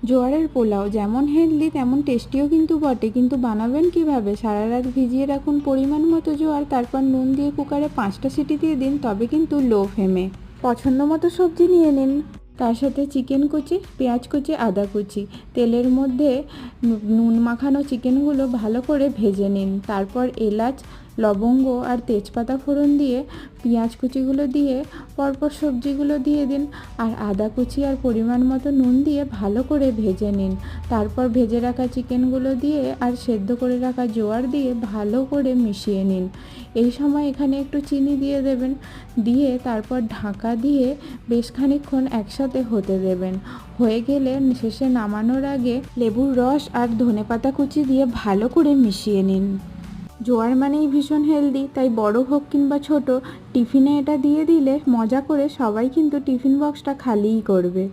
জোয়ারের পোলাও যেমন হেলদি তেমন টেস্টিও কিন্তু বটে, কিন্তু বানাবেন কিভাবে? সারা রাত ভিজিয়ে রাখুন পরিমাণ মতো জোয়ার, তারপর নুন দিয়ে কুকারে 5টা সিটি দিয়ে দিন, তবে কিন্তু লো ফ্লেমে। পছন্দ মতো সবজি নিয়ে নিন, তার সাথে চিকেন কুচি, পেঁয়াজ কুচি, আদা কুচি। তেলের মধ্যে নুন মাখানো চিকেনগুলো ভালো করে ভেজে নিন, তারপর এলাচ, লবঙ্গ আর তেজপাতা ফোড়ন দিয়ে পেঁয়াজ কুচিগুলো দিয়ে পরপর সবজিগুলো দিয়ে দিন, আর আদা কুচি আর পরিমাণ মতো নুন দিয়ে ভালো করে ভেজে নিন। তারপর ভেজে রাখা চিকেনগুলো দিয়ে আর সেদ্ধ করে রাখা জোয়ার দিয়ে ভালো করে মিশিয়ে নিন। এই সময় এখানে একটু চিনি দিয়ে দেবেন, দিয়ে তারপর ঢাকা দিয়ে বেশ খানিকক্ষণ একসাথে হতে দেবেন। হয়ে গেলে শেষে নামানোর আগে লেবুর রস আর ধনেপাতা কুচি দিয়ে ভালো করে মিশিয়ে নিন। জোয়ার মানেই ভীষণ হেলদি, তাই বড় হোক কিংবা ছোট, টিফিনে এটা দিয়ে দিলে মজা করে সবাই কিন্তু টিফিন বক্সটা খালিই করবে।